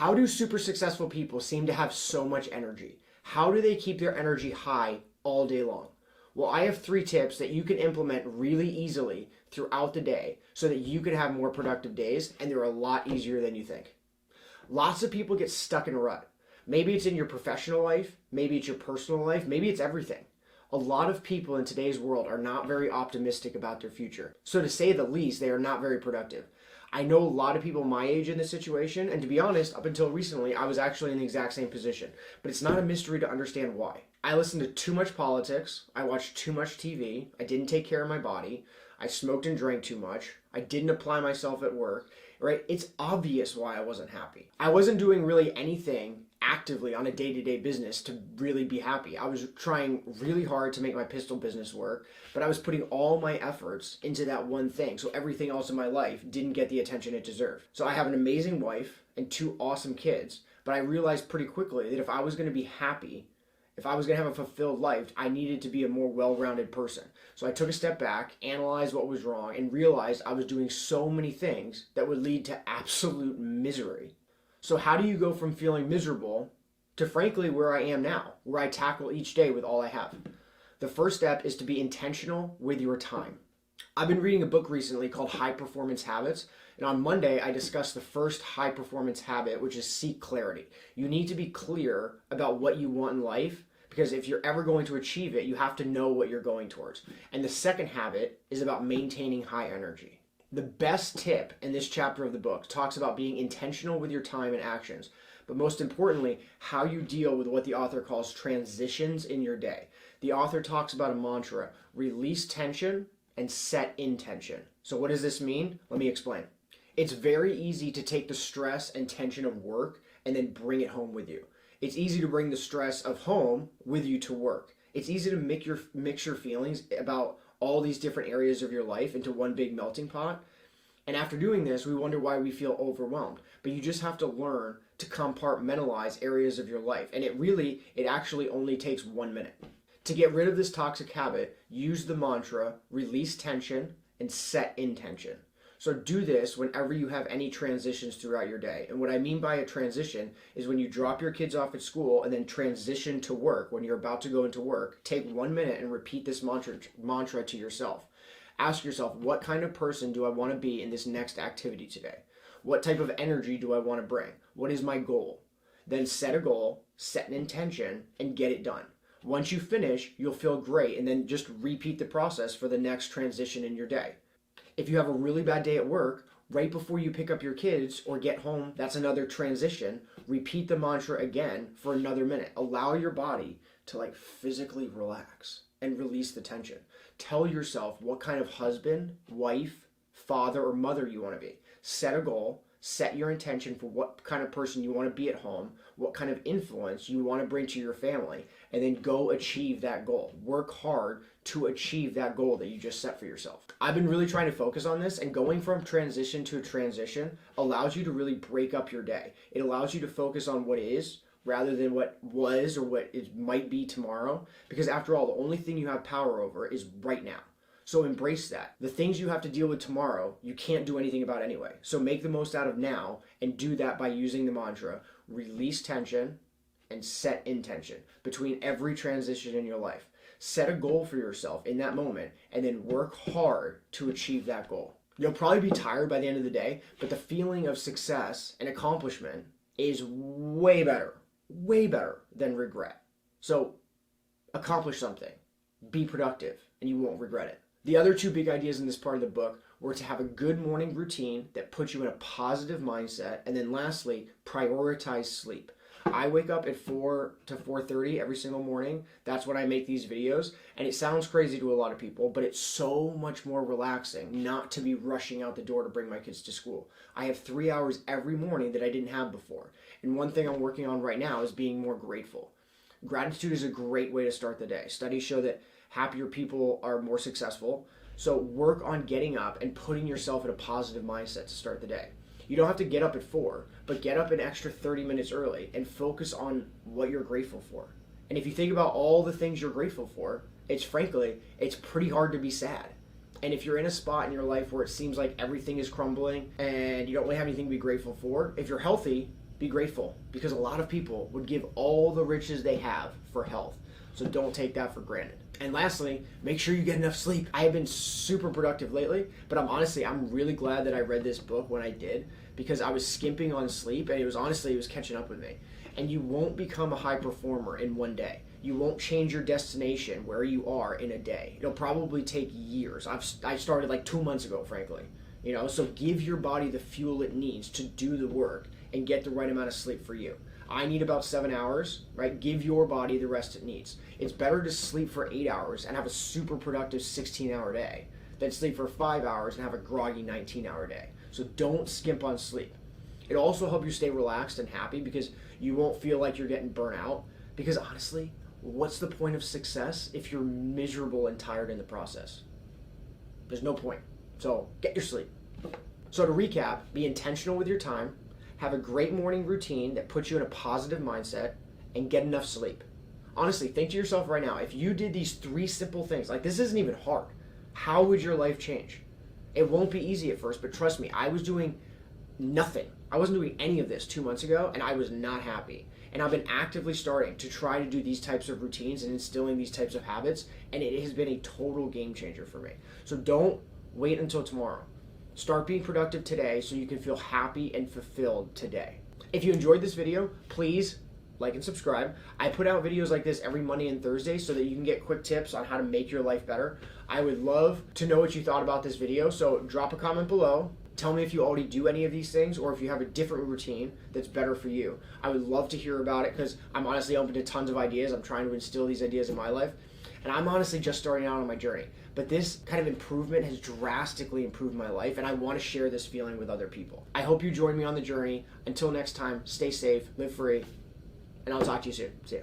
How do super successful people seem to have so much energy? How do they keep their energy high all day long? Well, I have 3 tips that you can implement really easily throughout the day so that you can have more productive days, and they're a lot easier than you think. Lots of people get stuck in a rut. Maybe it's in your professional life, maybe it's your personal life, maybe it's everything. A lot of people in today's world are not very optimistic about their future. So to say the least, they are not very productive. I know a lot of people my age in this situation, and to be honest, up until recently, I was actually in the exact same position. But it's not a mystery to understand why. I listened to too much politics, I watched too much TV, I didn't take care of my body, I smoked and drank too much, I didn't apply myself at work, right? It's obvious why I wasn't happy. I wasn't doing really anything actively on a day-to-day business to really be happy. I was trying really hard to make my pistol business work, but I was putting all my efforts into that one thing, so everything else in my life didn't get the attention it deserved. So I have an amazing wife and 2 awesome kids, but I realized pretty quickly that if I was going to be happy, if I was going to have a fulfilled life, I needed to be a more well-rounded person. So I took a step back, analyzed what was wrong, and realized I was doing so many things that would lead to absolute misery. So how do you go from feeling miserable to frankly where I am now, where I tackle each day with all I have? The first step is to be intentional with your time. I've been reading a book recently called High Performance Habits, and on Monday I discussed the first high performance habit, which is seek clarity. You need to be clear about what you want in life, because if you're ever going to achieve it, you have to know what you're going towards. And the second habit is about maintaining high energy. The best tip in this chapter of the book talks about being intentional with your time and actions, but most importantly, how you deal with what the author calls transitions in your day. The author talks about a mantra: release tension and set intention. So what does this mean? Let me explain. It's very easy to take the stress and tension of work and then bring it home with you. It's easy to bring the stress of home with you to work. It's easy to mix your feelings about all these different areas of your life into one big melting pot. And after doing this, we wonder why we feel overwhelmed. But you just have to learn to compartmentalize areas of your life. And it actually only takes 1 minute. To get rid of this toxic habit, use the mantra, release tension and set intention. So do this whenever you have any transitions throughout your day. And what I mean by a transition is when you drop your kids off at school and then transition to work, when you're about to go into work, take 1 minute and repeat this mantra to yourself. Ask yourself, what kind of person do I want to be in this next activity today? What type of energy do I want to bring? What is my goal? Then set a goal, set an intention, and get it done. Once you finish, you'll feel great, and then just repeat the process for the next transition in your day. If you have a really bad day at work, right before you pick up your kids or get home, that's another transition. Repeat the mantra again for another minute. Allow your body to physically relax and release the tension. Tell yourself what kind of husband, wife, father, or mother you want to be. Set a goal. Set your intention for what kind of person you want to be at home, what kind of influence you want to bring to your family, and then go achieve that goal. Work hard to achieve that goal that you just set for yourself. I've been really trying to focus on this, and going from transition to transition allows you to really break up your day. It allows you to focus on what is rather than what was or what it might be tomorrow, because after all, the only thing you have power over is right now. So embrace that. The things you have to deal with tomorrow, you can't do anything about anyway. So make the most out of now and do that by using the mantra, release tension and set intention between every transition in your life. Set a goal for yourself in that moment and then work hard to achieve that goal. You'll probably be tired by the end of the day, but the feeling of success and accomplishment is way better than regret. So accomplish something, be productive, and you won't regret it. The other 2 big ideas in this part of the book were to have a good morning routine that puts you in a positive mindset, and then lastly, prioritize sleep. I wake up at 4 to 4:30 every single morning. That's when I make these videos, and it sounds crazy to a lot of people, but it's so much more relaxing not to be rushing out the door to bring my kids to school. I have 3 hours every morning that I didn't have before, and one thing I'm working on right now is being more grateful. Gratitude is a great way to start the day. Studies show that happier people are more successful. So work on getting up and putting yourself in a positive mindset to start the day. You don't have to get up at 4, but get up an extra 30 minutes early and focus on what you're grateful for. And if you think about all the things you're grateful for, it's pretty hard to be sad. And if you're in a spot in your life where it seems like everything is crumbling and you don't really have anything to be grateful for, if you're healthy, Be grateful, because a lot of people would give all the riches they have for health. So don't take that for granted. And lastly, make sure you get enough sleep. I have been super productive lately, but I'm really glad that I read this book when I did, because I was skimping on sleep, and it was catching up with me. And you won't become a high performer in one day. You won't change your destination where you are in a day. It'll probably take years. I started like 2 months ago, frankly. So give your body the fuel it needs to do the work and get the right amount of sleep for you. I need about 7 hours, right? Give your body the rest it needs. It's better to sleep for 8 hours and have a super productive 16-hour day than sleep for 5 hours and have a groggy 19-hour day. So don't skimp on sleep. It'll also help you stay relaxed and happy, because you won't feel like you're getting burnt out. Because honestly, what's the point of success if you're miserable and tired in the process? There's no point. So get your sleep. So to recap, be intentional with your time, have a great morning routine that puts you in a positive mindset, and get enough sleep. Honestly, think to yourself right now, if you did these 3 simple things, like this isn't even hard, how would your life change? It won't be easy at first, but trust me, I was doing nothing. I wasn't doing any of this 2 months ago, and I was not happy. And I've been actively starting to try to do these types of routines and instilling these types of habits, and it has been a total game changer for me. So don't wait until tomorrow. Start being productive today so you can feel happy and fulfilled today. If you enjoyed this video, please like and subscribe. I put out videos like this every Monday and Thursday so that you can get quick tips on how to make your life better. I would love to know what you thought about this video, so drop a comment below. Tell me if you already do any of these things, or if you have a different routine that's better for you. I would love to hear about it, because I'm honestly open to tons of ideas. I'm trying to instill these ideas in my life, and I'm honestly just starting out on my journey. But this kind of improvement has drastically improved my life, and I want to share this feeling with other people. I hope you join me on the journey. Until next time, stay safe, live free, and I'll talk to you soon. See ya.